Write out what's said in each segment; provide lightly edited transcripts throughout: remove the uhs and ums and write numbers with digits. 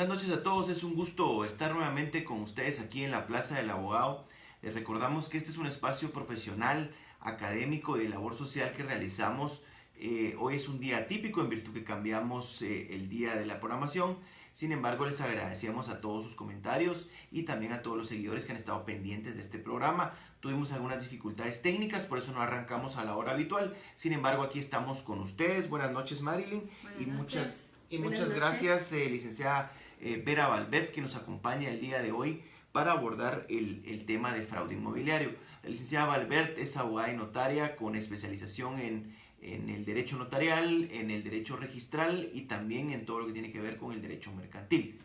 Buenas noches a todos, es un gusto estar nuevamente con ustedes aquí en la Plaza del Abogado. Les recordamos que este es un espacio profesional, académico y de labor social que realizamos. Hoy es un día típico en virtud que cambiamos el día de la programación. Sin embargo, les agradecemos a todos sus comentarios y también a todos los seguidores que han estado pendientes de este programa. Tuvimos algunas dificultades técnicas, por eso no arrancamos a la hora habitual. Sin embargo, aquí estamos con ustedes. Buenas noches, Marilyn. Muchas gracias, licenciada Vera Valverde, que nos acompaña el día de hoy para abordar el tema de fraude inmobiliario. La licenciada Valverde es abogada y notaria con especialización en el derecho notarial, en el derecho registral y también en todo lo que tiene que ver con el derecho mercantil.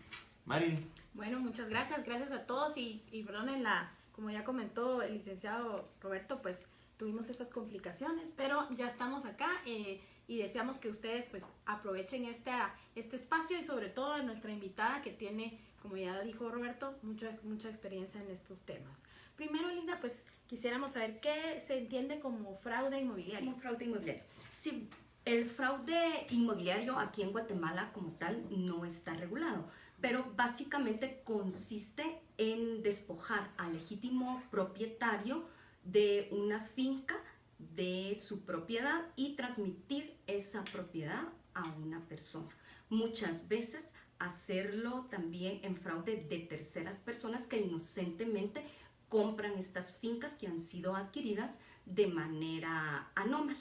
Marilyn. Bueno, muchas gracias a todos y perdonen como ya comentó el licenciado Roberto, pues tuvimos estas complicaciones, pero ya estamos acá y deseamos que ustedes pues aprovechen este espacio y sobre todo a nuestra invitada que tiene, como ya dijo Roberto, mucha experiencia en estos temas. Primero, Linda, pues quisiéramos saber qué se entiende como fraude inmobiliario. Como fraude inmobiliario. Sí, el fraude inmobiliario aquí en Guatemala como tal no está regulado, pero básicamente consiste en despojar al legítimo propietario de una finca de su propiedad y transmitir esa propiedad a una persona. Muchas veces hacerlo también en fraude de terceras personas que inocentemente compran estas fincas que han sido adquiridas de manera anómala.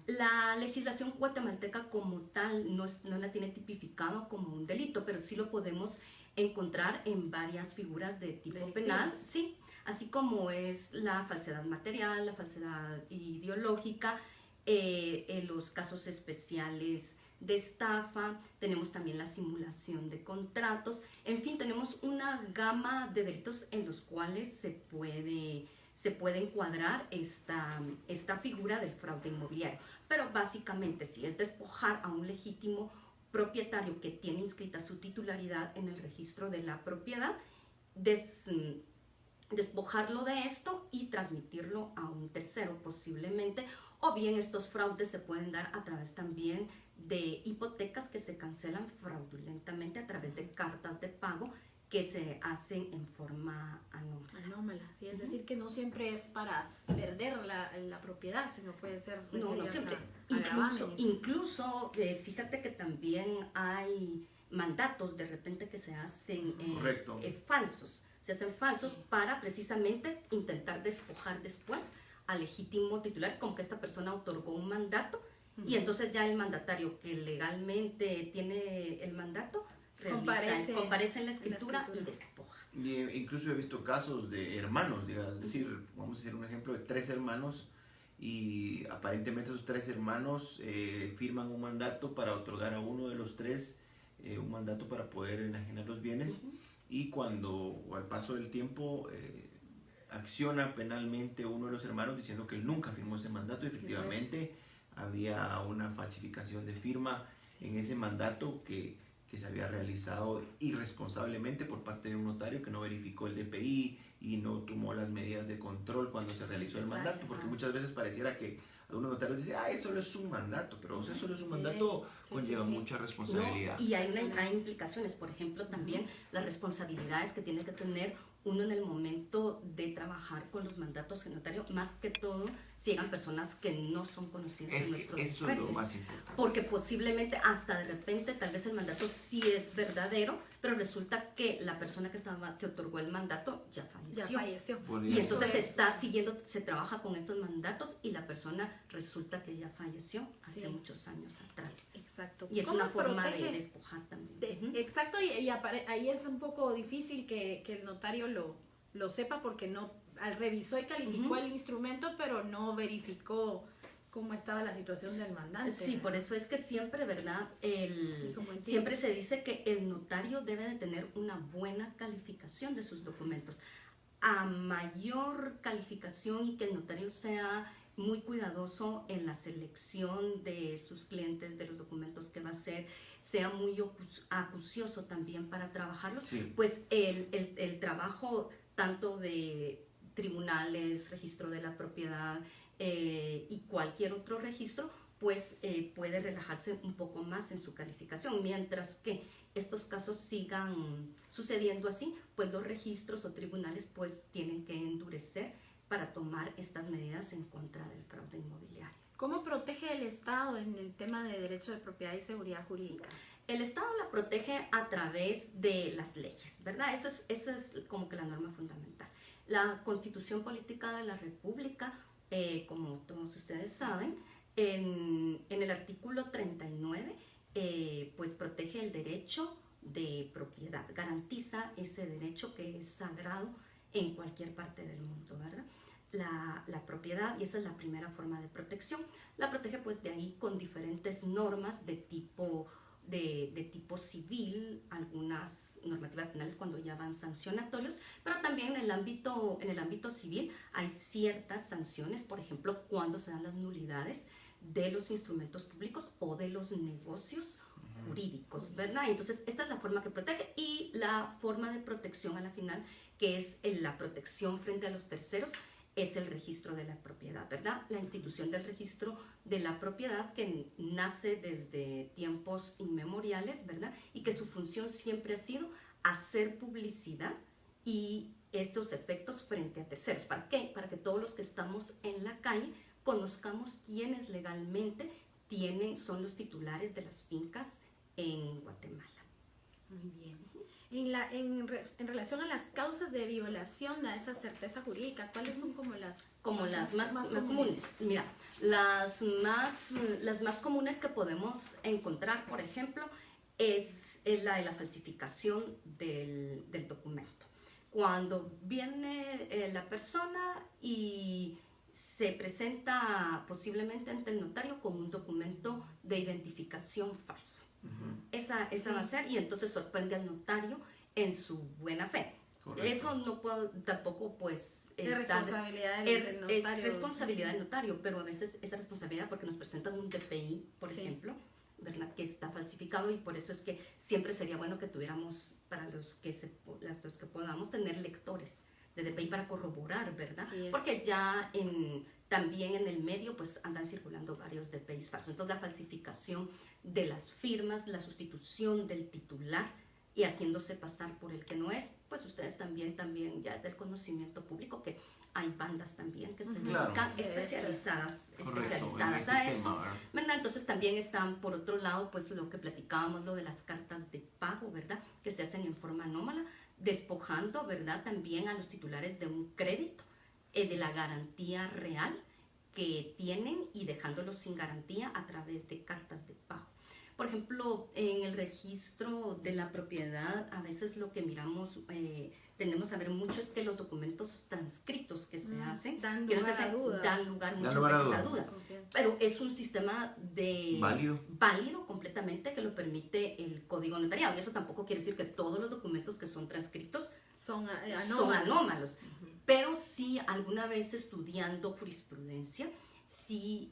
La legislación guatemalteca como tal no la tiene tipificado como un delito, pero sí lo podemos encontrar en varias figuras de tipo penal, sí, así como es la falsedad material, la falsedad ideológica, los casos especiales de estafa, tenemos también la simulación de contratos, en fin, tenemos una gama de delitos en los cuales se puede encuadrar esta figura del fraude inmobiliario. Pero básicamente sí es despojar a un legítimo propietario que tiene inscrita su titularidad en el registro de la propiedad, despojarlo de esto y transmitirlo a un tercero posiblemente, o bien estos fraudes se pueden dar a través también de hipotecas que se cancelan fraudulentamente a través de cartas de pago que se hacen en forma anómala. Sí, es decir, que no siempre es para perder la propiedad, sino puede ser... No siempre. Incluso fíjate que también hay mandatos de repente que se hacen falsos. Se hacen falsos para precisamente intentar despojar después al legítimo titular, como que esta persona otorgó un mandato y entonces ya el mandatario que legalmente tiene el mandato comparece en la escritura y despoja. Incluso he visto casos de hermanos, es decir, vamos a hacer un ejemplo de 3 hermanos y aparentemente esos 3 hermanos firman un mandato para otorgar a uno de los 3 un mandato para poder enajenar los bienes y cuando al paso del tiempo acciona penalmente uno de los hermanos diciendo que él nunca firmó ese mandato y efectivamente había una falsificación de firma en ese mandato que se había realizado irresponsablemente por parte de un notario que no verificó el DPI y no tomó las medidas de control cuando se realizó el mandato, porque muchas veces pareciera que algunos notarios dicen, eso solo es un mandato, pero eso solo es un mandato, conlleva mucha responsabilidad. No, y hay implicaciones, por ejemplo, también las responsabilidades que tiene que tener uno en el momento de trabajar con los mandatos del notario, más que todo si llegan personas que no son conocidas en nuestro país. Eso es lo más importante. Porque posiblemente hasta de repente tal vez el mandato sí es verdadero, pero resulta que la persona que otorgó el mandato ya falleció. Y entonces se trabaja con estos mandatos y la persona resulta que ya falleció hace muchos años atrás. Exacto. Y es una forma de despojar también. Exacto, y ahí es un poco difícil que el notario lo sepa porque revisó y calificó el instrumento, pero no verificó cómo estaba la situación del mandante. Sí, por eso es que siempre, ¿verdad? Siempre se dice que el notario debe de tener una buena calificación de sus documentos. A mayor calificación y que el notario sea muy cuidadoso en la selección de sus clientes, de los documentos que va a hacer, sea muy acucioso también para trabajarlos, pues el trabajo tanto de tribunales, registro de la propiedad y cualquier otro registro pues puede relajarse un poco más en su calificación, mientras que estos casos sigan sucediendo así, pues los registros o tribunales pues tienen que endurecer para tomar estas medidas en contra del fraude inmobiliario. ¿Cómo protege el Estado en el tema de derecho de propiedad y seguridad jurídica? El Estado la protege a través de las leyes, ¿verdad? Eso es como que la norma fundamental. La Constitución Política de la República, como todos ustedes saben, en el artículo 39, pues protege el derecho de propiedad, garantiza ese derecho que es sagrado en cualquier parte del mundo, ¿verdad? La propiedad, y esa es la primera forma de protección, la protege pues de ahí con diferentes normas de tipo civil, algunas normativas penales cuando ya van sancionatorios, pero también en el ámbito civil hay ciertas sanciones, por ejemplo, cuando se dan las nulidades de los instrumentos públicos o de los negocios jurídicos, ¿verdad? Entonces, esta es la forma que protege, y la forma de protección a la final, que es la protección frente a los terceros, es el registro de la propiedad, ¿verdad? La institución del registro de la propiedad, que nace desde tiempos inmemoriales, ¿verdad? Y que su función siempre ha sido hacer publicidad y estos efectos frente a terceros. ¿Para qué? Para que todos los que estamos en la calle conozcamos quiénes legalmente son los titulares de las fincas en Guatemala. Muy bien. En relación a las causas de violación a esa certeza jurídica, ¿cuáles son como las más comunes? Mira, las más comunes que podemos encontrar, por ejemplo, es la de la falsificación del documento. Cuando viene la persona y se presenta posiblemente ante el notario con un documento de identificación falso. Esa va a ser, y entonces sorprende al notario en su buena fe. Correcto. Eso no puedo tampoco, pues, es responsabilidad del notario. Es responsabilidad del notario, pero a veces esa responsabilidad, porque nos presentan un DPI, por ejemplo, ¿verdad?, que está falsificado, y por eso es que siempre sería bueno que tuviéramos, para los que podamos tener lectores de DPI para corroborar, ¿verdad? Porque ya también en el medio pues andan circulando varios DPIs falsos. Entonces la falsificación de las firmas, la sustitución del titular y haciéndose pasar por el que no es, pues ustedes también ya es del conocimiento público que hay bandas también que se dedican especializadas a eso, ¿verdad? Entonces también están, por otro lado, pues lo que platicábamos, lo de las cartas de pago, ¿verdad?, que se hacen en forma anómala, despojando, ¿verdad?, también a los titulares de un crédito, de la garantía real que tienen, y dejándolos sin garantía a través de cartas de pago. Por ejemplo, en el registro de la propiedad, a veces lo que miramos, tendemos a ver mucho, es que los documentos transcritos que se hacen dan lugar muchas veces a duda. Pero es un sistema válido completamente, que lo permite el Código Notariado. Y eso tampoco quiere decir que todos los documentos que son transcritos son anómalos. Pero sí, alguna vez estudiando jurisprudencia, sí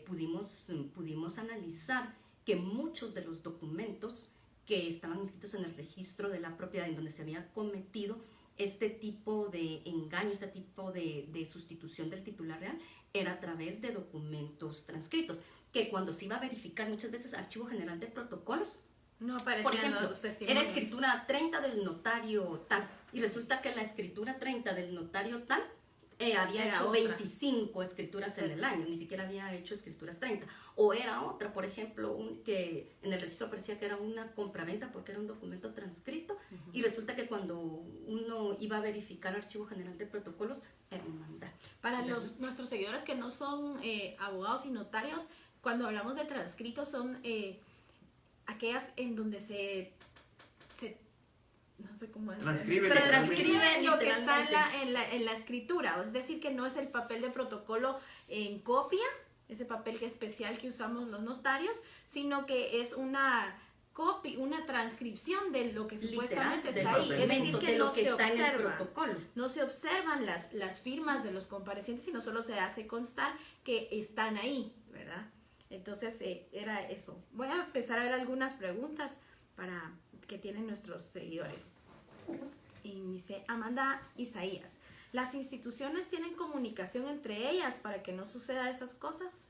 pudimos analizar que muchos de los documentos que estaban inscritos en el registro de la propiedad, en donde se había cometido este tipo de engaño, este tipo de sustitución del titular real, era a través de documentos transcritos, que cuando se iba a verificar muchas veces Archivo General de Protocolos, no aparecían, por ejemplo, los testimonios. Era escritura 30 del notario tal, y resulta que la escritura 30 del notario tal había hecho 25 escrituras en el año, ni siquiera había hecho escrituras 30. O era otra, por ejemplo, que en el registro parecía que era una compraventa porque era un documento transcrito, y resulta que cuando uno iba a verificar Archivo General de Protocolos, era un mandato. Para nuestros seguidores que no son abogados y notarios, cuando hablamos de transcritos son aquellas en donde se no sé cómo es. Se transcribe lo que está en la escritura, es decir, que no es el papel de protocolo en copia, ese papel especial que usamos los notarios, sino que es una transcripción de lo que supuestamente está ahí. Es decir, que no se observa, no se observan las firmas de los comparecientes, sino solo se hace constar que están ahí, ¿verdad? Entonces era eso. Voy a empezar a ver algunas preguntas que tienen nuestros seguidores. Y dice Amanda Isaías, ¿las instituciones tienen comunicación entre ellas para que no suceda esas cosas?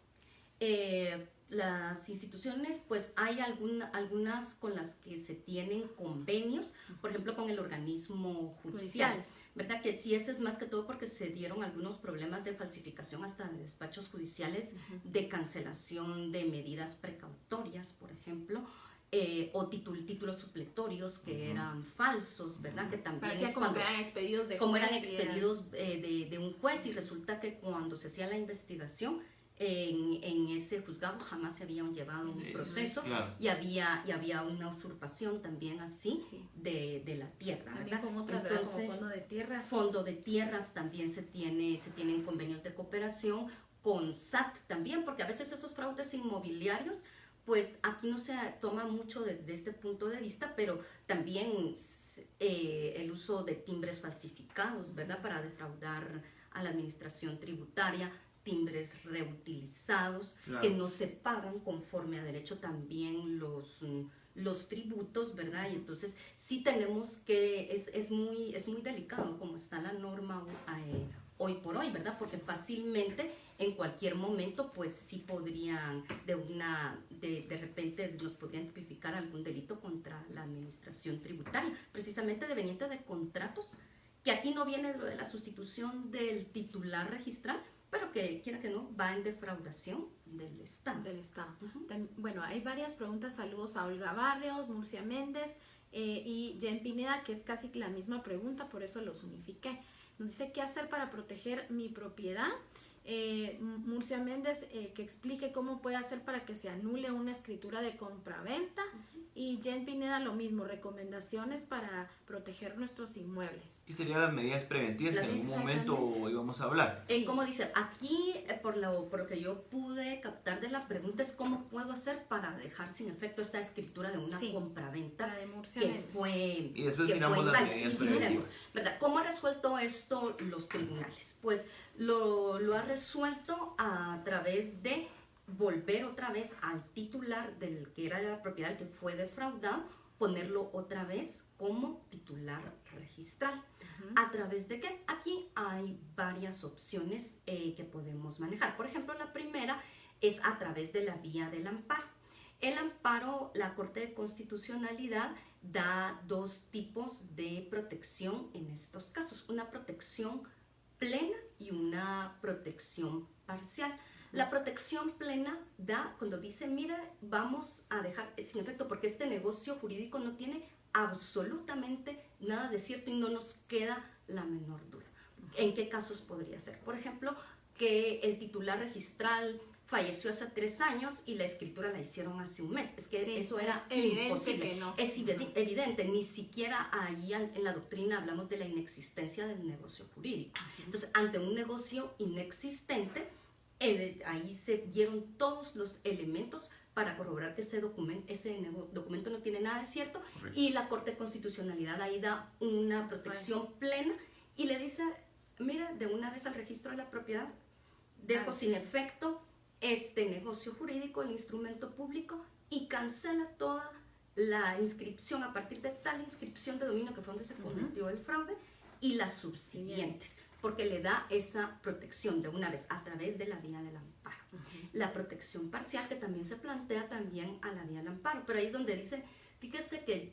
las instituciones, pues hay algunas con las que se tienen convenios, por ejemplo, con el organismo judicial, ¿verdad? Que sí, ese es más que todo porque se dieron algunos problemas de falsificación hasta de despachos judiciales, de cancelación de medidas precautorias, por ejemplo, o títulos supletorios que eran falsos, ¿verdad? Que también parecía como que eran expedidos de como juez eran expedidos de un juez, y resulta que cuando se hacía la investigación en ese juzgado jamás se habían llevado un proceso, claro. y había una usurpación también así de la tierra, también ¿verdad? con otras, Entonces, como fondo de tierras. Fondo de tierras también se tienen convenios de cooperación con SAT también, porque a veces esos fraudes inmobiliarios, pues aquí no se toma mucho de este punto de vista, pero también el uso de timbres falsificados, ¿verdad? Para defraudar a la administración tributaria, timbres reutilizados, claro, que no se pagan conforme a derecho también los tributos, ¿verdad? Y entonces sí tenemos que, es muy delicado como está la norma hoy por hoy, ¿verdad? Porque fácilmente en cualquier momento pues sí podrían de repente nos podrían tipificar algún delito contra la administración tributaria, precisamente deveniente de contratos, que aquí no viene lo de la sustitución del titular registral, pero que quiera que no, va en defraudación del Estado. Bueno, hay varias preguntas. Saludos a Olga Barrios, Murcia Méndez y Jen Pineda, que es casi la misma pregunta, por eso los unifiqué. Nos dice, ¿qué hacer para proteger mi propiedad? Murcia Méndez, que explique cómo puede hacer para que se anule una escritura de compraventa. Y Jen Pineda, lo mismo, recomendaciones para proteger nuestros inmuebles. ¿Qué serían las medidas preventivas que en algún momento íbamos a hablar? Como dice, aquí por lo que yo pude captar de la pregunta es cómo puedo hacer para dejar sin efecto esta escritura de una compraventa que fue... Y después miramos las medidas preventivas. ¿Verdad? ¿Cómo ha resuelto esto los tribunales? Pues lo ha resuelto a través de volver otra vez al titular del que era la propiedad que fue defraudado, ponerlo otra vez como titular registral. ¿A través de qué? Aquí hay varias opciones que podemos manejar. Por ejemplo, la primera es a través de la vía del amparo. El amparo, la Corte de Constitucionalidad da dos tipos de protección en estos casos, una protección plena y una protección parcial. La protección plena da cuando dice, mira, vamos a dejar sin efecto porque este negocio jurídico no tiene absolutamente nada de cierto y no nos queda la menor duda. ¿En qué casos podría ser? Por ejemplo, que el titular registral falleció hace 3 años y la escritura la hicieron hace un mes. Es que eso era imposible. No. Es evidente, ni siquiera ahí en la doctrina hablamos de la inexistencia del negocio jurídico. Entonces, ante un negocio inexistente, ahí se dieron todos los elementos para corroborar que ese documento no tiene nada de cierto. Correcto. Y la Corte de Constitucionalidad ahí da una protección plena y le dice, mira, de una vez al registro de la propiedad, dejo sin efecto este negocio jurídico, el instrumento público, y cancela toda la inscripción a partir de tal inscripción de dominio que fue donde se cometió el fraude y las subsiguientes, porque le da esa protección de una vez a través de la vía del amparo. La protección parcial, que también se plantea también a la vía del amparo, pero ahí es donde dice, fíjese que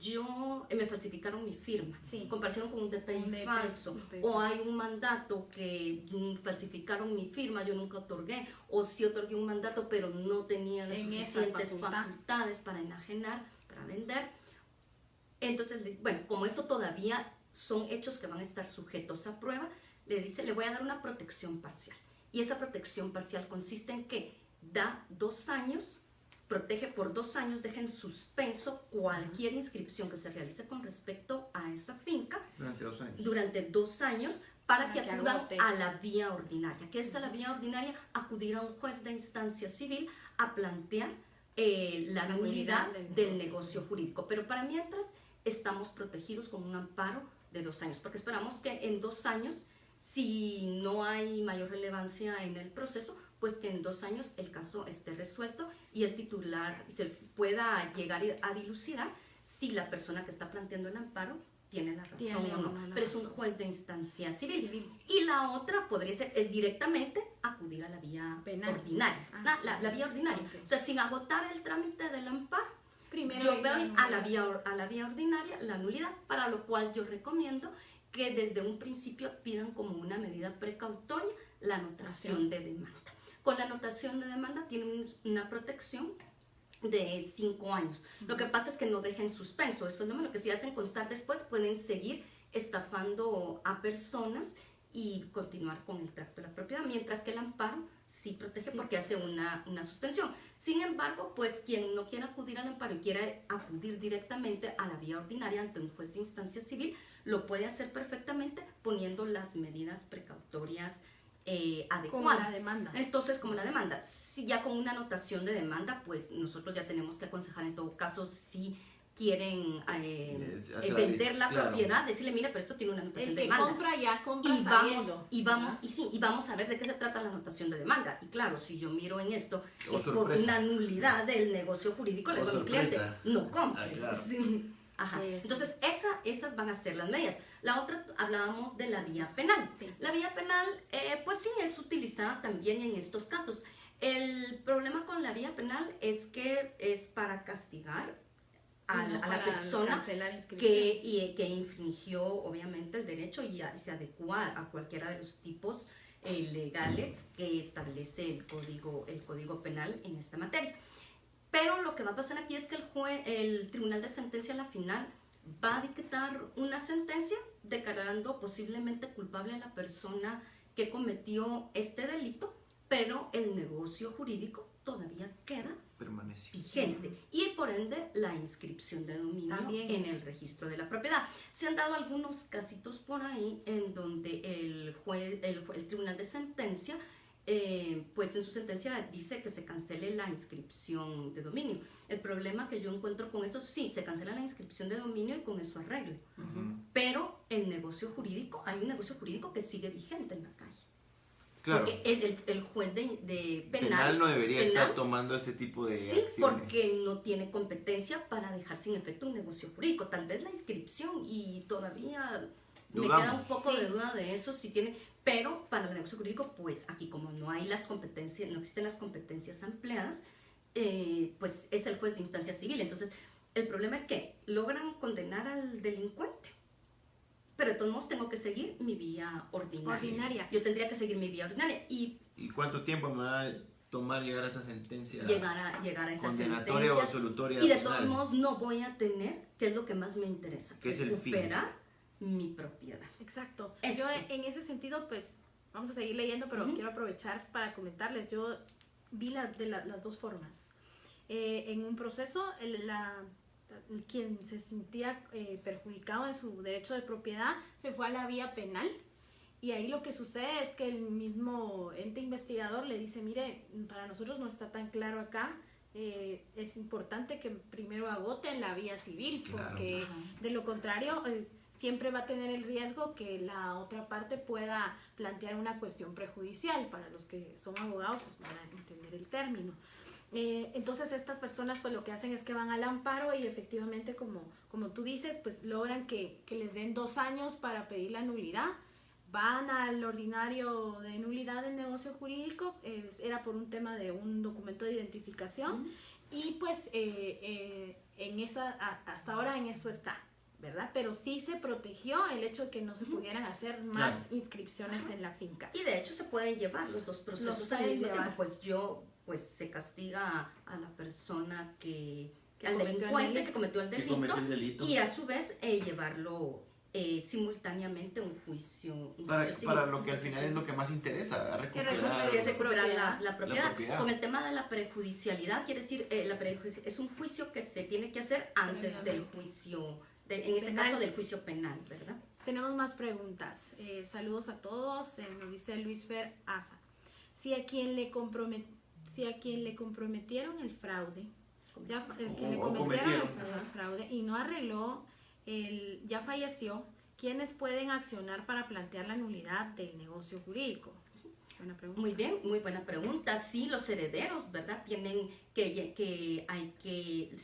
me falsificaron mi firma, comparación con un DPI falso, o hay un mandato que falsificaron mi firma, yo nunca otorgué, o sí otorgué un mandato pero no tenía las suficientes facultades para enajenar, para vender. Entonces, bueno, como eso todavía son hechos que van a estar sujetos a prueba, le dice, le voy a dar una protección parcial. Y esa protección parcial consiste en que da 2 años, protege por 2 años, deja en suspenso cualquier inscripción que se realice con respecto a esa finca. Durante 2 años, para que acudan a la vía ordinaria. ¿Qué es la vía ordinaria? Acudir a un juez de instancia civil a plantear la nulidad del negocio jurídico. Pero para mientras estamos protegidos con un amparo de 2 años, porque esperamos que en 2 años, si no hay mayor relevancia en el proceso, pues que en 2 años el caso esté resuelto y el titular se pueda llegar a dilucidar si la persona que está planteando el amparo tiene la razón Tiene o no, uno la pero es un razón. juez de instancia civil. Civil. Y la otra podría ser, es directamente acudir a la vía Penal. ordinaria, Ah, la vía ordinaria. ok. O sea, sin agotar el trámite del amparo, Primero yo hay voy una a la vía ordinaria, la nulidad, para lo cual yo recomiendo que desde un principio pidan como una medida precautoria la anotación de demanda. Con la anotación de demanda tienen una protección de 5 años. Lo que pasa es que no dejen suspenso, eso es lo que si hacen constar después pueden seguir estafando a personas y continuar con el tracto de la propiedad, mientras que el amparo sí protege porque hace una suspensión. Sin embargo, pues quien no quiera acudir al amparo y quiera acudir directamente a la vía ordinaria ante un juez de instancia civil, lo puede hacer perfectamente poniendo las medidas precautorias adecuadas. Como la demanda. Entonces, como la demanda, si ya con una anotación de demanda, pues nosotros ya tenemos que aconsejar en todo caso si quieren vender la propiedad, decirle, mira, pero esto tiene una anotación El de que demanda. compra ya compra Y sabiendo. vamos a ver de qué se trata la anotación de demanda. Y claro, si yo miro en esto, Oh, es por sorpresa. una nulidad del negocio jurídico, le Oh, digo al cliente, sorpresa. no compre. Claro. Sí. Ajá. Sí, sí. Entonces, esas van a ser las medidas. La otra, hablábamos de la vía penal. Sí. La vía penal, pues sí, es utilizada también en estos casos. El problema con la vía penal es que es para castigar a No la para persona cancelar inscripciones. que infringió obviamente el derecho y se adecua a cualquiera de los tipos legales que establece el código penal en esta materia. Pero lo que va a pasar aquí es que el tribunal de sentencia a la final va a dictar una sentencia declarando posiblemente culpable a la persona que cometió este delito, pero el negocio jurídico todavía queda Permanece. vigente y por ende la inscripción de dominio También. en el registro de la propiedad. Se han dado algunos casitos por ahí en donde el tribunal de sentencia pues en su sentencia dice que se cancele la inscripción de dominio. El problema que yo encuentro con eso, sí, se cancela la inscripción de dominio y con eso arreglo. Pero el negocio jurídico, hay un negocio jurídico que sigue vigente en la calle. Claro. Porque el juez de Penal no debería penal, estar tomando este tipo de sí, acciones. porque no tiene competencia para dejar sin efecto un negocio jurídico. Tal vez la inscripción y todavía me queda un poco de duda de eso, si tiene, pero para el negocio jurídico, pues aquí como no hay las competencias, no existen las competencias ampliadas, pues es el juez de instancia civil. Entonces, el problema es que logran condenar al delincuente, pero de todos modos tengo que seguir mi vía ordinaria. Yo tendría que seguir mi vía ordinaria y cuánto tiempo me va a tomar llegar a esa sentencia? Llegar a esa condenatoria sentencia. o absolutoria. Y de penal. todos modos no voy a tener, que es lo que más me interesa, Que es el fin. recuperar mi propiedad. Exacto. Eso. Yo en ese sentido, pues, vamos a seguir leyendo, pero quiero aprovechar para comentarles. Yo vi las dos formas. En un proceso, quien se sentía perjudicado en su derecho de propiedad se fue a la vía penal. Y ahí lo que sucede es que el mismo ente investigador le dice, mire, para nosotros no está tan claro acá, es importante que primero agoten la vía civil, porque de lo contrario siempre va a tener el riesgo que la otra parte pueda plantear una cuestión prejudicial. Para los que son abogados, pues van a entender el término. Entonces estas personas pues lo que hacen es que van al amparo y efectivamente como tú dices, pues logran que les den 2 años para pedir la nulidad. Van al ordinario de nulidad del negocio jurídico, era por un tema de un documento de identificación y pues hasta ahora en eso está, ¿verdad? Pero sí se protegió el hecho de que no se pudieran hacer más inscripciones en la finca. Y de hecho se pueden llevar los dos procesos al mismo tiempo. Pues se castiga a la persona al delincuente que cometió el delito y a su vez llevarlo simultáneamente un juicio para lo que al final es lo que más interesa, recuperar la propiedad. Con el tema de la prejudicialidad, quiere decir, es un juicio que se tiene que hacer antes del juicio, en este caso del juicio penal, ¿verdad? Tenemos más preguntas. Saludos a todos. Nos dice Luis Fer Asa. Si a quien le comprometieron el fraude, y no arregló, ya falleció, ¿quiénes pueden accionar para plantear la nulidad del negocio jurídico? Buena pregunta. Muy bien, muy buena pregunta. Sí, los herederos, ¿verdad? Tienen se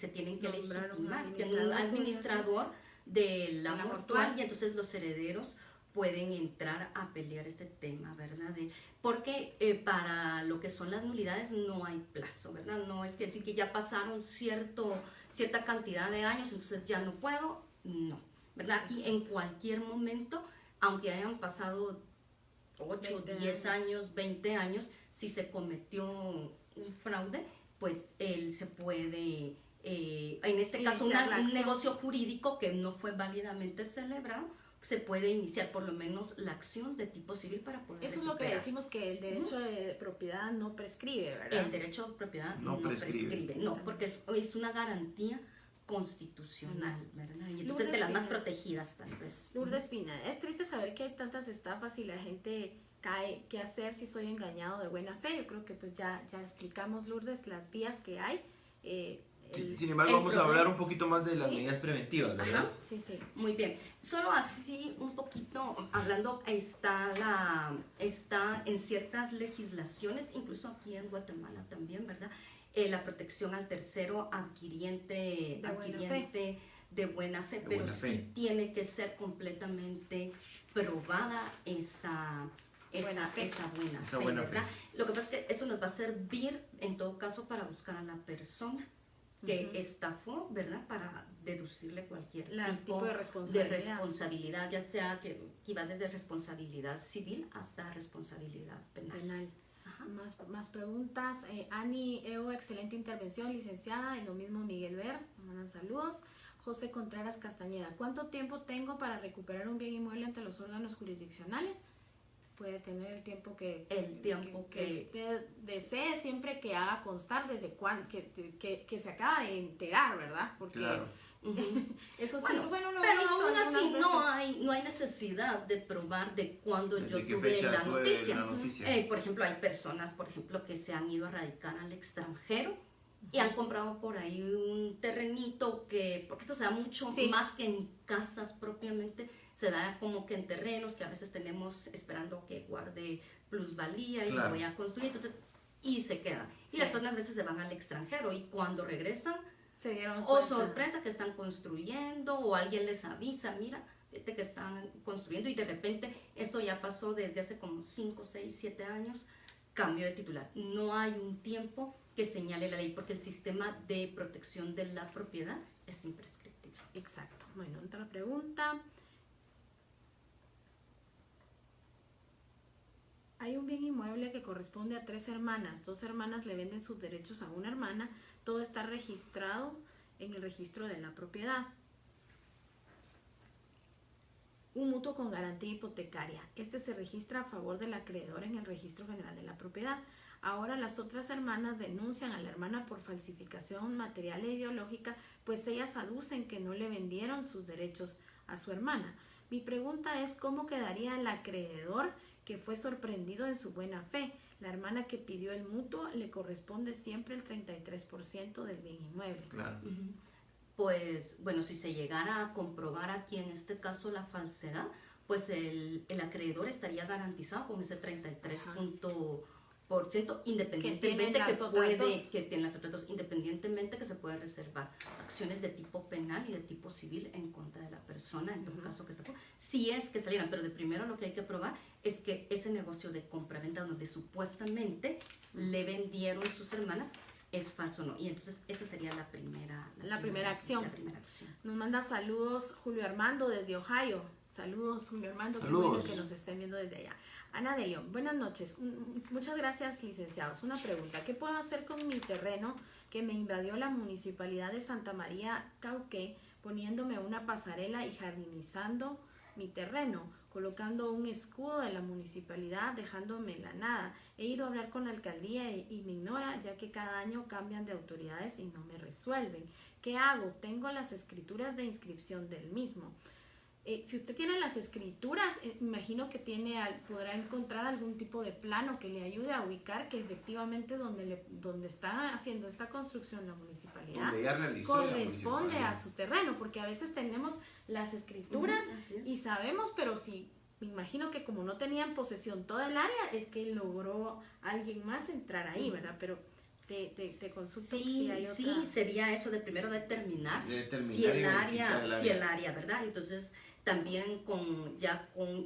tienen que legitimar, tienen un administrador de la La mortuaria, mortuaria. y entonces los herederos pueden entrar a pelear este tema, ¿verdad? Porque para lo que son las nulidades no hay plazo, ¿verdad? No es que decir que ya pasaron cierta cantidad de años, entonces ya no puedo, no, ¿verdad? Aquí en cualquier momento, aunque hayan pasado 8, 20 10 años, 20 años, si se cometió un fraude, pues él se puede, en este caso Iniciar la un acción. negocio jurídico que no fue válidamente celebrado, se puede iniciar por lo menos la acción de tipo civil para poder Eso es lo que recuperar. decimos, que el derecho de propiedad no prescribe, ¿verdad? El derecho de propiedad No no prescribe. prescribe, no, porque es una garantía constitucional, ¿verdad? Y entonces Lourdes de las más Pineda. protegidas tal vez. Lourdes Pina, es triste saber que hay tantas estafas y la gente cae. ¿Qué hacer si soy engañado de buena fe? Yo creo que pues ya explicamos, Lourdes, las vías que hay. Sin embargo, el vamos a problema- hablar un poquito más de las Sí. medidas preventivas, ¿verdad? Ajá. Sí, sí. Muy bien, solo así un poquito hablando, está en ciertas legislaciones, incluso aquí en Guatemala también, ¿verdad? La protección al tercero adquiriente de buena fe, De pero buena sí fe. tiene que ser completamente probada esa Buena fe. buena Esa fe, buena ¿verdad? fe. Lo que pasa es que eso nos va a servir en todo caso para buscar a la persona que Ujú. estafó, ¿verdad? Para deducirle cualquier Tipo de de responsabilidad. responsabilidad, ya sea que va desde responsabilidad civil hasta responsabilidad penal. Penal. Ajá. Más preguntas. Ani Eo, excelente intervención, licenciada. Y lo mismo Miguel Ver, nos mandan saludos. José Contreras Castañeda, ¿cuánto tiempo tengo para recuperar un bien inmueble ante los órganos jurisdiccionales? Puede tener el tiempo que usted desee, siempre que haga constar desde cuándo, que se acaba de enterar, ¿verdad? Porque Claro. Ujú. eso sí, Bueno, bueno, lo he pero visto aún algunas así no veces. hay necesidad de probar de cuándo yo ¿Desde qué tuve fecha la tuve noticia. la noticia? Por ejemplo, hay personas, por ejemplo, que se han ido a radicar al extranjero y han comprado por ahí un terrenito porque esto se da mucho Sí. más que en casas propiamente, se da como que en terrenos que a veces tenemos esperando que guarde plusvalía y Claro. voy a construir, entonces, y se quedan. Y Sí. las personas a veces se van al extranjero y cuando regresan, Se dieron o cuenta. sorpresa que están construyendo, o alguien les avisa, mira, fíjate que están construyendo, y de repente esto ya pasó desde hace como 5, 6, 7 años, cambio de titular. No hay un tiempo que señale la ley, porque el sistema de protección de la propiedad es imprescriptible. Exacto. Bueno, otra pregunta. Hay un bien inmueble que corresponde a 3 hermanas. 2 hermanas le venden sus derechos a una hermana. Todo está registrado en el registro de la propiedad. Un mutuo con garantía hipotecaria. Este se registra a favor del acreedor en el registro general de la propiedad. Ahora las otras hermanas denuncian a la hermana por falsificación material e ideológica, pues ellas aducen que no le vendieron sus derechos a su hermana. Mi pregunta es cómo quedaría el acreedor que fue sorprendido en su buena fe. La hermana que pidió el mutuo le corresponde siempre el 33% del bien inmueble. Claro. Pues bueno, si se llegara a comprobar aquí en este caso la falsedad, pues el acreedor estaría garantizado con ese 33% independientemente las otras dos. que tienen las otras dos, independientemente que se puede reservar acciones de tipo penal y de tipo civil en contra de la persona, en todo caso que está, si es que salieran, pero de primero lo que hay que probar es que ese negocio de compra-venta donde supuestamente le vendieron sus hermanas es falso o no, y entonces esa sería la primera acción. La primera acción. Nos manda saludos Julio Armando desde Ohio. Saludos Julio Armando, qué Saludos. bueno que nos estén viendo desde allá. Ana de León, buenas noches. Muchas gracias, licenciados. Una pregunta, ¿qué puedo hacer con mi terreno que me invadió la municipalidad de Santa María Cauqué, poniéndome una pasarela y jardinizando mi terreno, colocando un escudo de la municipalidad, dejándome la nada? He ido a hablar con la alcaldía y me ignora, ya que cada año cambian de autoridades y no me resuelven. ¿Qué hago? Tengo las escrituras de inscripción del mismo. Si usted tiene las escrituras, imagino que podrá encontrar algún tipo de plano que le ayude a ubicar que efectivamente donde está haciendo esta construcción la municipalidad Donde ya realizó la corresponde municipalidad. a su terreno, porque a veces tenemos las escrituras Así es. y sabemos, pero sí, me imagino que como no tenía en posesión toda el área, es que logró alguien más entrar ahí, ¿verdad? Pero te consulto Sí, si hay otra. sí, sería eso de primero determinar, Determinar si y el área, verificar el si área. el área, ¿verdad? Entonces también con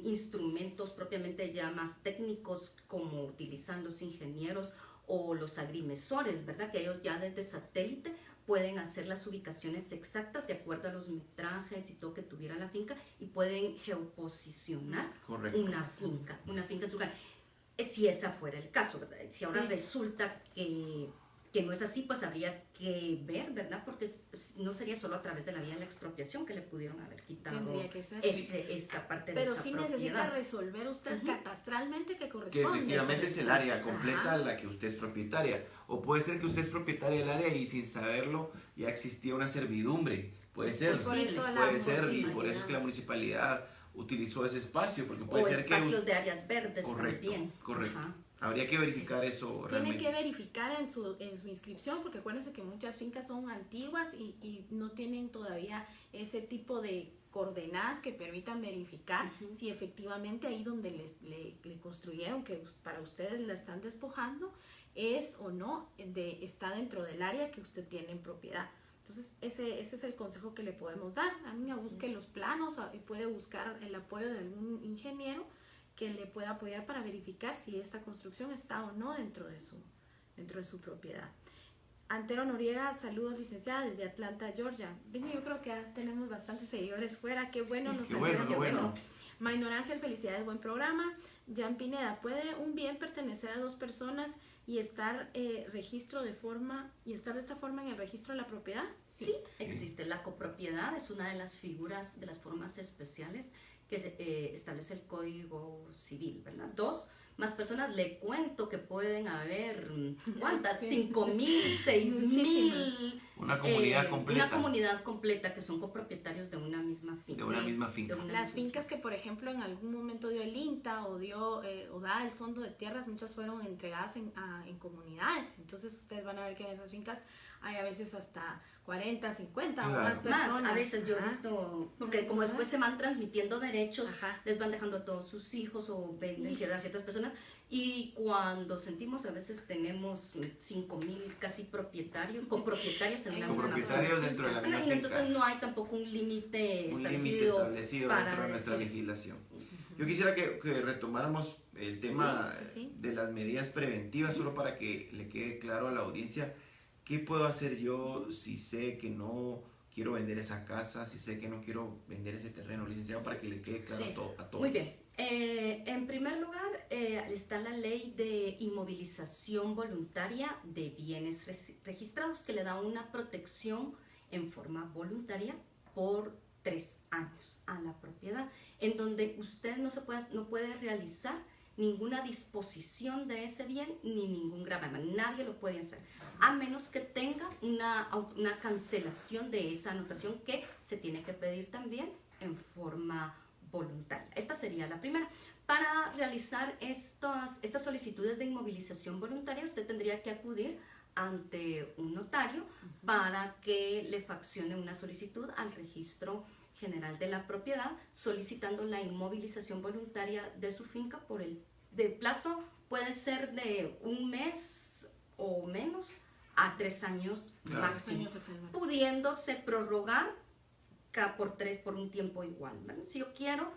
instrumentos propiamente ya más técnicos, como utilizan los ingenieros o los agrimensores, ¿verdad? Que ellos ya desde satélite pueden hacer las ubicaciones exactas de acuerdo a los metrajes y todo que tuviera la finca, y pueden geoposicionar Correcto. una finca en su lugar. Si ese fuera el caso, ¿verdad? Si ahora Sí. resulta que no es así, pues habría que ver, ¿verdad? Porque no sería solo a través de la vía de la expropiación que le pudieron haber quitado Tendría que ser. esa parte de Pero esa sí propiedad. necesita resolver usted catastralmente que Que corresponde. efectivamente es el área completa Ajá. la que usted es propietaria. O puede ser que usted es propietaria del área y sin saberlo ya existía una servidumbre. Puede ser. Por eso la Puede ser, y posibilidad. por eso es que la municipalidad utilizó ese espacio, porque puede O ser que... espacios de áreas verdes Correcto, también. correcto. Ajá. Habría que verificar eso Tiene realmente. que verificar en su inscripción, porque acuérdense que muchas fincas son antiguas y no tienen todavía ese tipo de coordenadas que permitan verificar si efectivamente ahí donde le construyeron, que para ustedes la están despojando, es o no, está dentro del área que usted tiene en propiedad. Entonces, ese es el consejo que le podemos dar. A mí busque los planos y puede buscar el apoyo de algún ingeniero que le pueda apoyar para verificar si esta construcción está o no dentro de su propiedad. Antero Noriega, saludos licenciada desde Atlanta, Georgia. Vini, yo creo que ya tenemos bastantes seguidores fuera, qué bueno, nos Qué bueno, alegra qué mucho. bueno. Maynor Ángel, felicidades, buen programa. Jan Pineda, ¿puede un bien pertenecer a dos personas y estar registro de esta forma en el registro de la propiedad? Sí, existe. La copropiedad es una de las figuras, de las formas especiales que establece el Código Civil, ¿verdad? Dos más personas, le cuento que pueden haber, ¿cuántas? 5,000, 6,000. Una comunidad completa. Una comunidad completa que son copropietarios de una misma finca. De una misma finca. Las fincas que, por ejemplo, en algún momento dio el INTA o da el Fondo de Tierras, muchas fueron entregadas en comunidades. Entonces, ustedes van a ver que en esas fincas hay a veces hasta 40, 50 o más personas. Más, a veces yo he visto, porque como después se van transmitiendo derechos, les van dejando a todos sus hijos o venden a ciertas personas, y cuando sentimos, a veces tenemos 5,000 casi copropietarios en una misma Copropietarios dentro de la misma finca. Entonces no hay tampoco un límite establecido dentro de nuestra legislación. Yo quisiera que retomáramos el tema de las medidas preventivas, solo para que le quede claro a la audiencia. ¿Qué puedo hacer yo si sé que no quiero vender esa casa, si sé que no quiero vender ese terreno, licenciado, para que le quede claro a todos? Muy bien. En primer lugar, está la ley de inmovilización voluntaria de bienes registrados, que le da una protección en forma voluntaria por 3 años a la propiedad, en donde usted no puede realizar ninguna disposición de ese bien ni ningún gravamen. Nadie lo puede hacer, a menos que tenga una cancelación de esa anotación, que se tiene que pedir también en forma voluntaria. Esta sería la primera. Para realizar estas solicitudes de inmovilización voluntaria, usted tendría que acudir ante un notario para que le faccione una solicitud al registro general de la propiedad, solicitando la inmovilización voluntaria de su finca por de plazo puede ser de 1 mes o menos a 3 años máximo, pudiéndose prorrogar por un tiempo igual, ¿verdad? Si yo quiero,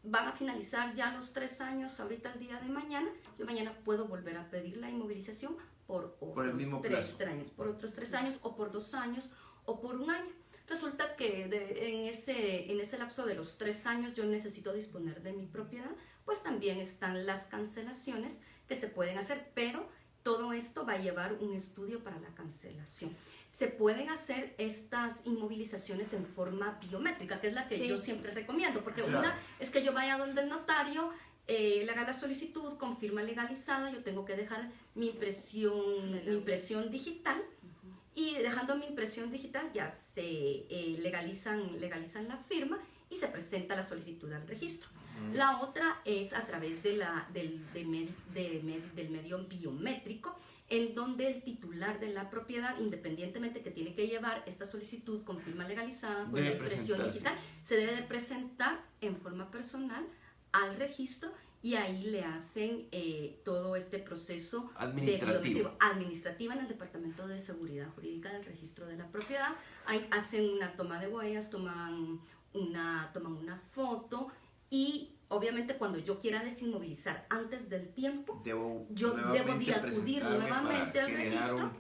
van a finalizar ya los 3 años ahorita el día de mañana, yo mañana puedo volver a pedir la inmovilización por el mismo plazo. 3 años, por otros 3 años, o por 2 años, o por 1 año. Resulta que en ese lapso de los 3 años yo necesito disponer de mi propiedad, pues también están las cancelaciones que se pueden hacer, pero todo esto va a llevar un estudio para la cancelación. Se pueden hacer estas inmovilizaciones en forma biométrica, que es la que yo siempre recomiendo, porque una es que yo vaya donde el notario, le haga la solicitud, confirma legalizada, yo tengo que dejar mi impresión digital, y dejando mi impresión digital ya se legalizan la firma y se presenta la solicitud al registro. La otra es a través del medio biométrico, en donde el titular de la propiedad, independientemente que tiene que llevar esta solicitud con firma legalizada, con la impresión digital, se debe de presentar en forma personal al registro, y ahí le hacen todo este proceso administrativo en el Departamento de Seguridad Jurídica del Registro de la Propiedad. Ahí hacen una toma de huellas, toman una foto y obviamente cuando yo quiera desinmovilizar antes del tiempo, debo de acudir nuevamente al registro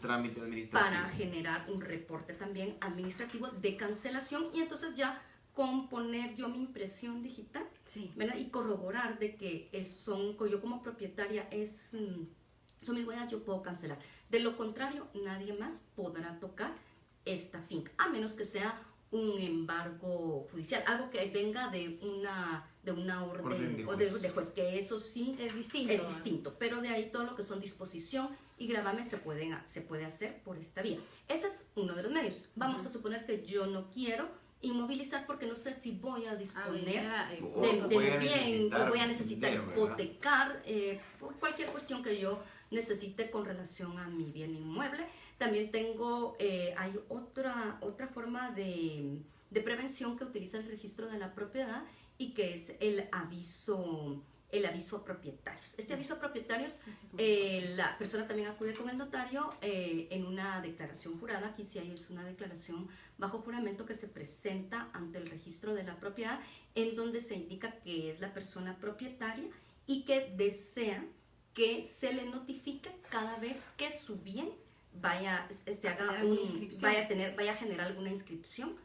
para generar un reporte también administrativo de cancelación y entonces ya componer yo mi impresión digital, sí, ¿verdad? Y corroborar de que yo como propietaria son mis huellas, yo puedo cancelar. De lo contrario, nadie más podrá tocar esta finca, a menos que sea un embargo judicial, algo que venga de una orden de o de juez, que eso sí es distinto, pero de ahí todo lo que son disposición y gravamen se puede hacer por esta vía. Ese es uno de los medios. Vamos a suponer que yo no quiero inmovilizar porque no sé si voy a disponer del bien o voy a necesitar hipotecar, cualquier cuestión que yo necesite con relación a mi bien inmueble. También hay otra forma de prevención que utiliza el registro de la propiedad y que es el aviso a propietarios. Este aviso a propietarios, la persona también acude con el notario en una declaración jurada. Aquí sí es una declaración bajo juramento que se presenta ante el registro de la propiedad, en donde se indica que es la persona propietaria y que desea que se le notifique cada vez que su bien vaya a generar alguna inscripción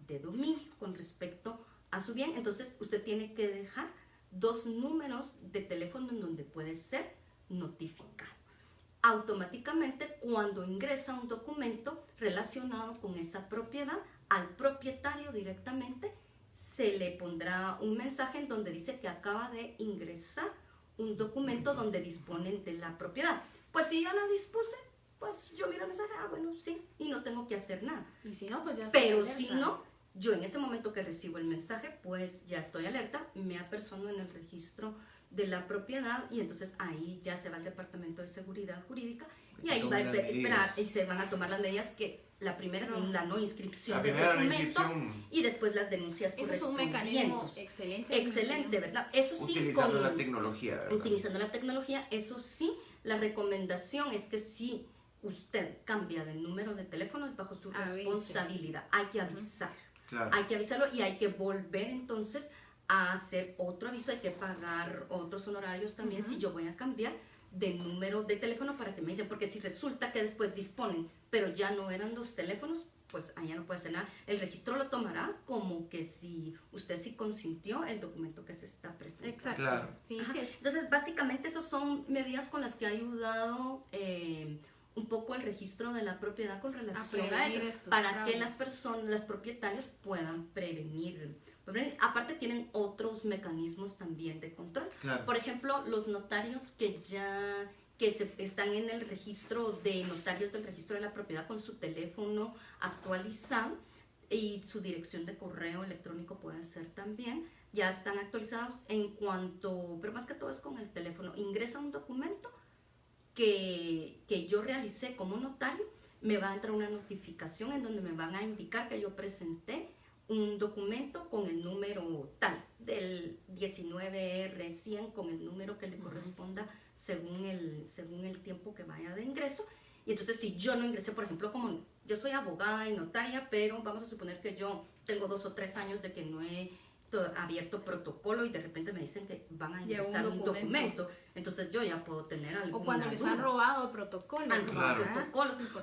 de dominio con respecto a su bien. Entonces usted tiene que dejar 2 números de teléfono en donde puede ser notificado. Automáticamente, cuando ingresa un documento relacionado con esa propiedad, al propietario directamente se le pondrá un mensaje en donde dice que acaba de ingresar un documento donde disponen de la propiedad. Pues si yo la dispuse, pues yo miro el mensaje, bueno, sí, y no tengo que hacer nada. Y si no, pues ya Pero si no, yo en ese momento que recibo el mensaje, pues ya estoy alerta, me apersono en el registro de la propiedad y entonces ahí ya se va al Departamento de Seguridad Jurídica y ahí va a esperar y se van a tomar las medidas que la primera es la no inscripción del documento y después las denuncias correspondientes. Es un mecanismo excelente. Excelente, ¿verdad? Eso sí, utilizando la tecnología, ¿verdad? Utilizando la tecnología, eso sí, la recomendación es que si usted cambia de número de teléfono es bajo su responsabilidad. Hay que avisar. Claro. Hay que avisarlo y hay que volver entonces a hacer otro aviso, hay que pagar otros honorarios también si yo voy a cambiar de número de teléfono para que me dicen, porque si resulta que después disponen, pero ya no eran los teléfonos, pues allá no puede hacer nada. El registro lo tomará como que si usted sí consintió el documento que se está presentando. Exacto. Claro. Sí, Entonces, básicamente, esas son medidas con las que ha ayudado un poco el registro de la propiedad con relación a eso, para que las personas, los propietarios puedan prevenir. Aparte tienen otros mecanismos también de control. Claro. Por ejemplo, los notarios que están en el registro de notarios del registro de la propiedad con su teléfono actualizado y su dirección de correo electrónico puede ser también, ya están actualizados pero más que todo es con el teléfono. Ingresa un documento que yo realicé como notario, me va a entrar una notificación en donde me van a indicar que yo presenté un documento con el número tal, del 19R100, con el número que le corresponda según el tiempo que vaya de ingreso. Y entonces si yo no ingresé, por ejemplo, como yo soy abogada y notaria, pero vamos a suponer que yo tengo 2 o 3 años de que no he abierto protocolo y de repente me dicen que van a ingresar un documento, entonces yo ya puedo tener alguna o cuando les han robado protocolos,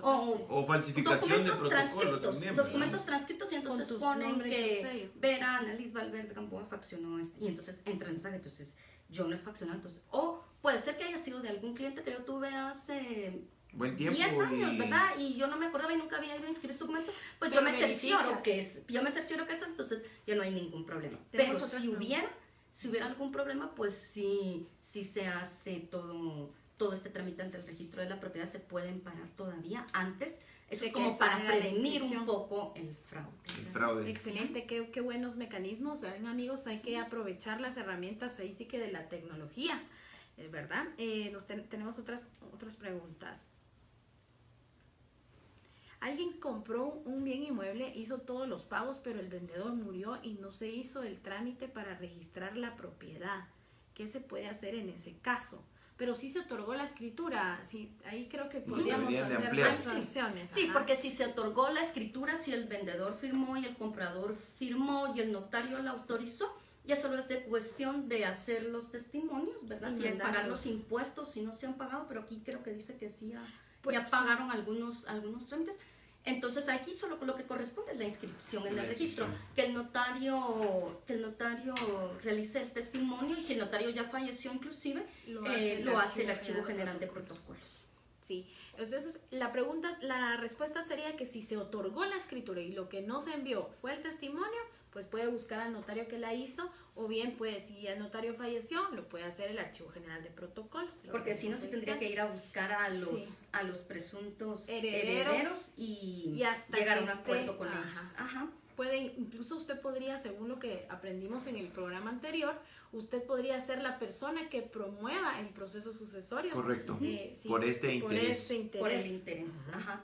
o falsificación de protocolo también, documentos transcritos y entonces ponen que Vera Annalise Valverde Gamboa faccionó esto, y entonces entra el mensaje, entonces yo no he faccionado, entonces, o puede ser que haya sido de algún cliente que yo tuve hace buen tiempo 10 años, ¿verdad? Y yo no me acordaba y nunca había ido a inscribir su documento, pues yo me cercioro que eso, entonces ya no hay ningún problema. Pero si hubiera algún problema, pues sí se hace todo este trámite ante el registro de la propiedad, se pueden parar todavía antes. Eso es como para prevenir un poco el fraude. Excelente, qué buenos mecanismos. ¿Saben, amigos? Hay que aprovechar las herramientas ahí sí que de la tecnología, ¿verdad? Tenemos otras preguntas. Alguien compró un bien inmueble, hizo todos los pagos, pero el vendedor murió y no se hizo el trámite para registrar la propiedad. qué se puede hacer en ese caso. Pero sí se otorgó la escritura, sí, ahí creo que podríamos deberían de hacer ampliar. más opciones. Sí, Ajá. porque si se otorgó la escritura, si el vendedor firmó y el comprador firmó y el notario la autorizó, ya solo es de cuestión de hacer los testimonios, ¿verdad? Y Si hay que pagar mandarlos. los impuestos, si no se han pagado, pero aquí creo que dice que sí, Pues, ya pagaron algunos trámites. Entonces aquí solo lo que corresponde es la inscripción en el registro, que el notario realice el testimonio, y si el notario ya falleció inclusive, lo hace el Archivo General de Protocolos. Sí, entonces la respuesta sería que si se otorgó la escritura y lo que no se envió fue el testimonio, pues puede buscar al notario que la hizo, o bien pues si el notario falleció, lo puede hacer el Archivo General de Protocolos. Porque si no, se tendría que ir a buscar a los presuntos herederos y hasta llegar a que un acuerdo esté, con ajá. ellos. Ajá. Incluso usted podría, según lo que aprendimos en el programa anterior, usted podría ser la persona que promueva el proceso sucesorio. Correcto. Sí, por este interés. Por el interés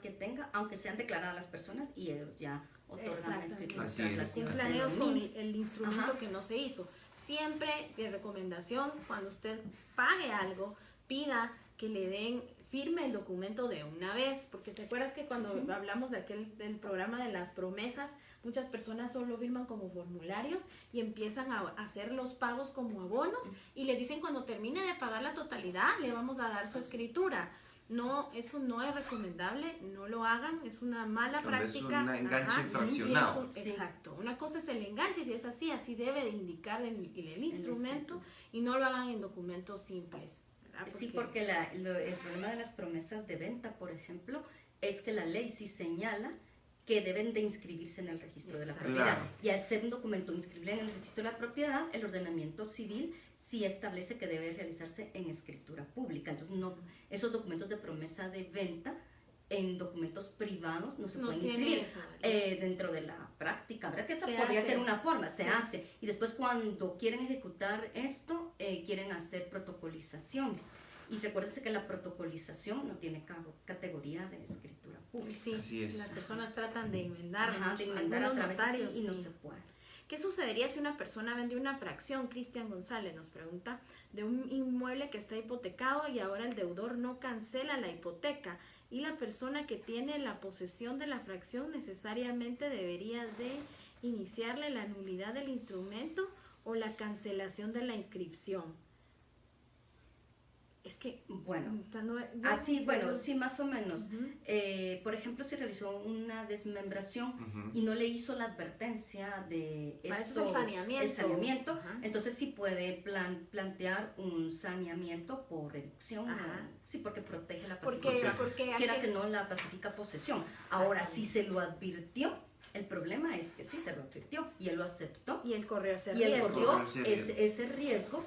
que tenga, aunque sean declaradas las personas y ellos ya otorgan la escritura. Así es. Cumplan ellos con el instrumento que no se hizo. Siempre, de recomendación, cuando usted pague algo, pida que le den, firme el documento de una vez, porque te acuerdas que cuando hablamos del programa de las promesas, muchas personas solo firman como formularios y empiezan a hacer los pagos como abonos y le dicen cuando termine de pagar la totalidad le vamos a dar su escritura. No, eso no es recomendable, no lo hagan, es una mala práctica. Es un enganche fraccionado. Exacto, una cosa es el enganche, si es así debe de indicar el instrumento y no lo hagan en documentos simples. Sí, porque el problema de las promesas de venta, por ejemplo, es que la ley sí señala que deben de inscribirse en el registro de la propiedad. Claro. Y al ser un documento inscribible en el registro de la propiedad, el ordenamiento civil sí establece que debe realizarse en escritura pública. Entonces, esos documentos de promesa de venta en documentos privados no se pueden inscribir. Dentro de la práctica, ¿verdad? Que eso podría ser una forma, se hace. Y después cuando quieren ejecutar esto, quieren hacer protocolizaciones. Y recuérdense que la protocolización no tiene categoría de escritura pública. Sí, así es. Las personas tratan de enmendar, a través notarios, y no se puede. ¿Qué sucedería si una persona vende una fracción? Cristian González nos pregunta, de un inmueble que está hipotecado y ahora el deudor no cancela la hipoteca y la persona que tiene la posesión de la fracción necesariamente debería de iniciarle la nulidad del instrumento o la cancelación de la inscripción. Es que, sí, más o menos. Por ejemplo, si realizó una desmembración y no le hizo la advertencia de esto, el saneamiento, entonces sí puede plantear un saneamiento por evicción, sí, porque protege la pacificación. Porque que no la pacifica posesión. Ahora, si se lo advirtió, el problema es que sí se lo advirtió y él lo aceptó. Y él corrió ese riesgo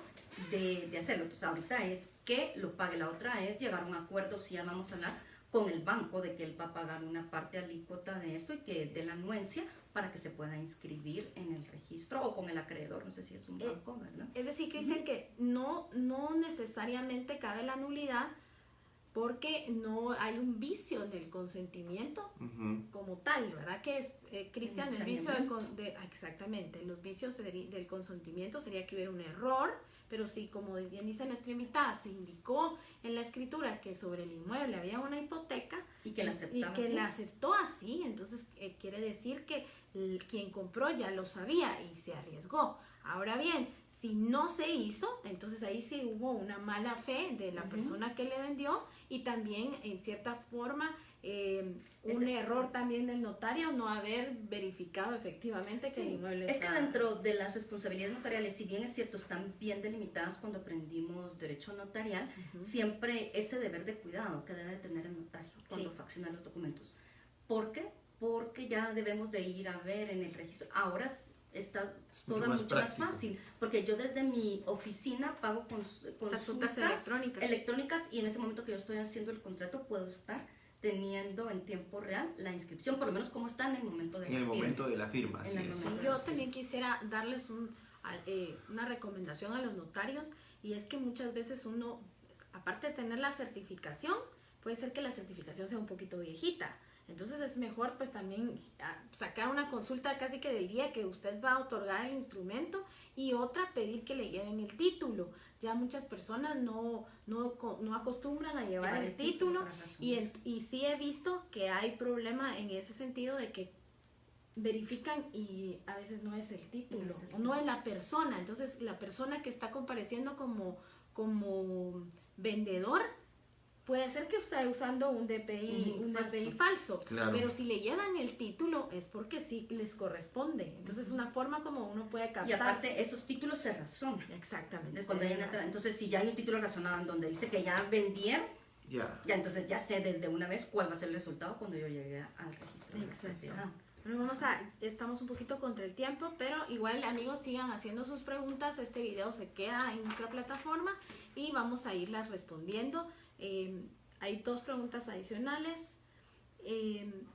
de hacerlo. Entonces ahorita es que lo pague. La otra es llegar a un acuerdo, si ya vamos a hablar con el banco de que él va a pagar una parte alícuota de esto y que de la anuencia para que se pueda inscribir en el registro o con el acreedor, no sé si es un banco, ¿verdad? Es decir, Cristian, que no necesariamente cabe la nulidad porque no hay un vicio del consentimiento como tal, ¿verdad? Que es, Cristian, el vicio exactamente, los vicios del consentimiento sería que hubiera un error, pero sí, como bien dice nuestra invitada, se indicó en la escritura que sobre el inmueble había una hipoteca y que la aceptó así, entonces quiere decir que quien compró ya lo sabía y se arriesgó. Ahora bien, si no se hizo, entonces ahí sí hubo una mala fe de la persona que le vendió y también en cierta forma un error también del notario no haber verificado efectivamente que el inmueble es que dentro de las responsabilidades notariales, si bien es cierto están bien delimitadas cuando aprendimos derecho notarial, siempre ese deber de cuidado que debe de tener el notario cuando facciona los documentos. ¿Por qué? Porque ya debemos de ir a ver en el registro. Ahora está todo mucho más fácil, porque yo desde mi oficina pago consultas electrónicas y en ese momento que yo estoy haciendo el contrato puedo estar teniendo en tiempo real la inscripción, por lo menos como está en el momento de la firma. Yo también quisiera darles una recomendación a los notarios, y es que muchas veces uno, aparte de tener la certificación, puede ser que la certificación sea un poquito viejita. Entonces es mejor pues también sacar una consulta casi que del día que usted va a otorgar el instrumento y otra pedir que le lleven el título. Ya muchas personas no acostumbran a llevar el título y sí he visto que hay problema en ese sentido de que verifican y a veces no es el título o no es la persona. Entonces la persona que está compareciendo como vendedor puede ser que esté usando un DPI falso, claro. Pero si le llevan el título es porque sí les corresponde. Entonces es una forma como uno puede captar. Y aparte esos títulos se razonan. Exactamente. Entonces si ya hay un título razonado en donde dice que ya vendieron, ya entonces ya sé desde una vez cuál va a ser el resultado cuando yo llegue al registro de la propiedad. Bueno, estamos un poquito contra el tiempo, pero igual amigos sigan haciendo sus preguntas. Este video se queda en nuestra plataforma y vamos a irlas respondiendo. Hay 2 preguntas adicionales.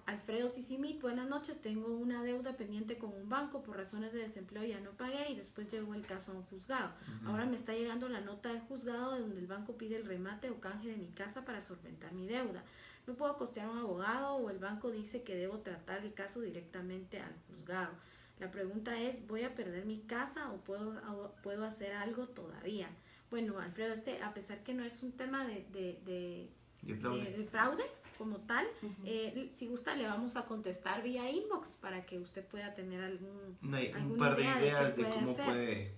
Alfredo Sisimit, buenas noches, tengo una deuda pendiente con un banco, por razones de desempleo ya no pagué y después llegó el caso a un juzgado. Ahora me está llegando la nota del juzgado de donde el banco pide el remate o canje de mi casa para solventar mi deuda. No puedo costear un abogado o el banco dice que debo tratar el caso directamente al juzgado. La pregunta es, ¿voy a perder mi casa o puedo hacer algo todavía? Bueno, Alfredo, a pesar que no es un tema de fraude como tal, si gusta le vamos a contestar vía inbox para que usted pueda tener un par de ideas de cómo puede.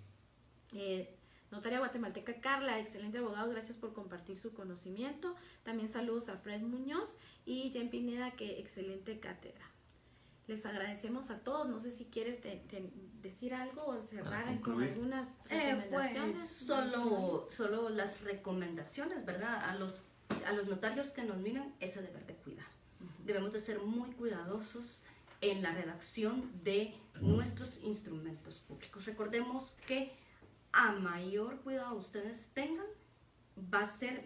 Notaria guatemalteca Carla, excelente abogado, gracias por compartir su conocimiento. También saludos a Fred Muñoz y Jen Pineda, que excelente cátedra. Les agradecemos a todos. No sé si quieres decir algo o cerrar con algunas recomendaciones. Pues solo las recomendaciones, ¿verdad? A los notarios que nos miran, es el deber de cuidar. Debemos de ser muy cuidadosos en la redacción de nuestros instrumentos públicos. Recordemos que a mayor cuidado ustedes tengan, va a ser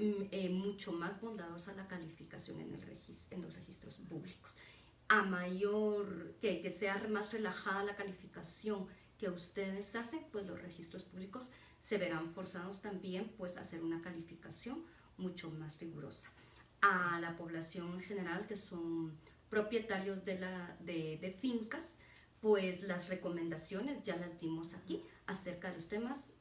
mucho más bondadosa la calificación en los registros públicos. A mayor que sea más relajada la calificación que ustedes hacen, pues los registros públicos se verán forzados también pues a hacer una calificación mucho más rigurosa. A la población en general, que son propietarios de fincas, pues las recomendaciones ya las dimos aquí acerca de los temas.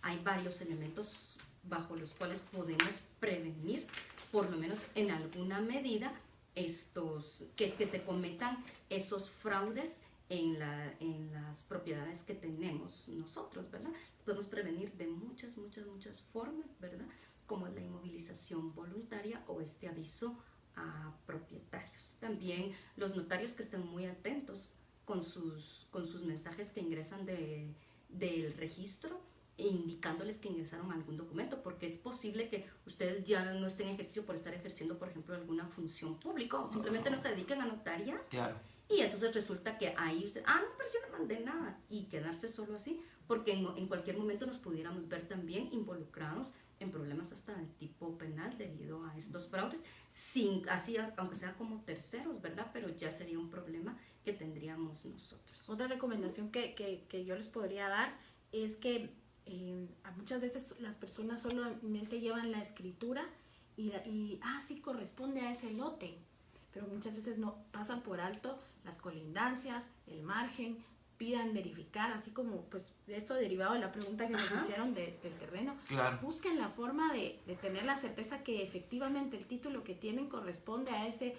Hay varios elementos bajo los cuales podemos prevenir, por lo menos en alguna medida, que se cometan esos fraudes en las propiedades que tenemos nosotros, ¿verdad? Podemos prevenir de muchas formas, ¿verdad? Como la inmovilización voluntaria o este aviso a propietarios. También los notarios que estén muy atentos con sus mensajes que ingresan del registro, indicándoles que ingresaron algún documento, porque es posible que ustedes ya no estén en ejercicio por estar ejerciendo, por ejemplo, alguna función pública o simplemente no se dediquen a notaría. Claro. Y entonces resulta que ahí usted, no, pero yo no mandé nada, y quedarse solo así, porque en cualquier momento nos pudiéramos ver también involucrados en problemas hasta de tipo penal debido a estos fraudes, así aunque sea como terceros, ¿verdad? Pero ya sería un problema que tendríamos nosotros. Otra recomendación que yo les podría dar es que muchas veces las personas solamente llevan la escritura y sí corresponde a ese lote, pero muchas veces no pasan por alto las colindancias, el margen, pidan verificar, así como pues de esto derivado de la pregunta que nos hicieron del terreno. Claro. Busquen la forma de tener la certeza que efectivamente el título que tienen corresponde a ese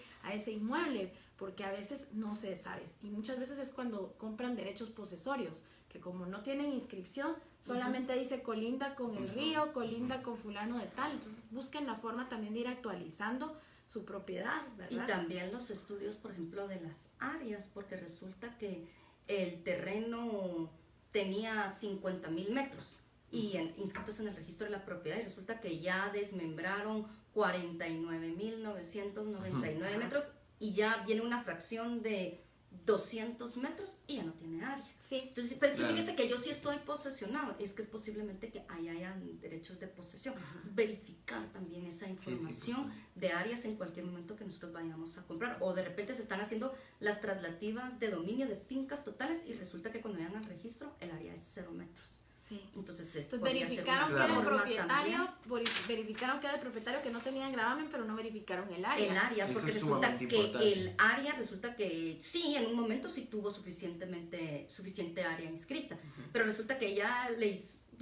inmueble, porque a veces no se sabe, y muchas veces es cuando compran derechos posesorios, que como no tienen inscripción, solamente dice colinda con el río, colinda con fulano de tal. Entonces busquen la forma también de ir actualizando su propiedad, ¿verdad? Y también los estudios, por ejemplo, de las áreas, porque resulta que el terreno tenía 50,000 metros y inscritos en el registro de la propiedad, y resulta que ya desmembraron 49,999 metros y ya viene una fracción de 200 metros y ya no tiene área. Sí. Entonces, pero es que fíjese que yo sí estoy posesionado, es que es posiblemente que ahí hayan derechos de posesión. Entonces, verificar también esa información de áreas en cualquier momento que nosotros vayamos a comprar, o de repente se están haciendo las traslativas de dominio de fincas totales y resulta que cuando vayan al registro el área es 0 metros. Sí. Entonces, Entonces podría ser verificaron una que era el forma propietario, también. verificaron que era el propietario que no tenía gravamen, pero no verificaron el área. El área, Eso porque es resulta sumamente que importante. el área, resulta que sí, en un momento sí tuvo suficiente área inscrita, pero resulta que ya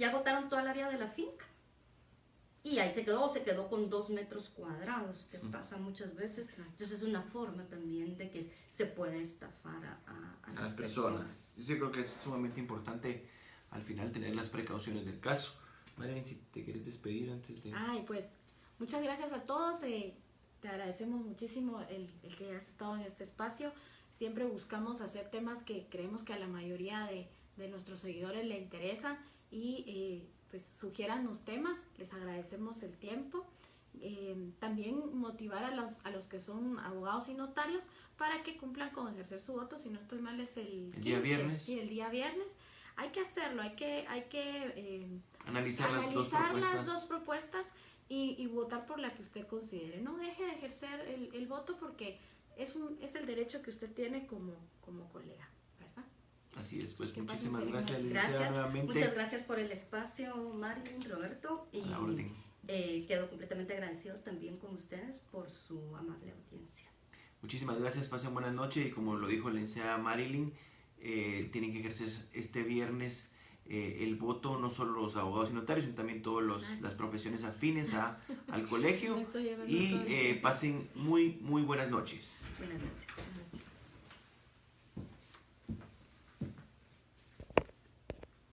agotaron toda el área de la finca. Y ahí se quedó con 2 metros cuadrados, que pasa muchas veces. Exacto. Entonces es una forma también de que se puede estafar a A las personas. Yo sí creo que es sumamente importante al final tener las precauciones del caso. Marilyn, si te quieres despedir antes de... Ay, pues muchas gracias a todos. Te agradecemos muchísimo el que hayas estado en este espacio. Siempre buscamos hacer temas que creemos que a la mayoría de nuestros seguidores le interesan y pues sugieran los temas. Les agradecemos el tiempo. También motivar a los que son abogados y notarios para que cumplan con ejercer su voto. Si no estoy mal es el 15, día viernes. Sí, el día viernes. Hay que hacerlo, hay que Analizar las dos propuestas. Y votar por la que usted considere. No deje de ejercer el voto porque es el derecho que usted tiene como colega, ¿verdad? Así es, pues Que muchísimas pasen gracias, feliz licenciada, Gracias, nuevamente. muchas gracias por el espacio, Marilyn, Roberto, y A la orden. quedo completamente agradecidos también con ustedes por su amable audiencia. Muchísimas gracias, pasen buenas noches y como lo dijo la licenciada Marilyn, tienen que ejercer este viernes el voto, no solo los abogados y notarios, sino también todas las profesiones afines al colegio Me estoy llevando y todo. pasen muy buenas noches. Buenas noches.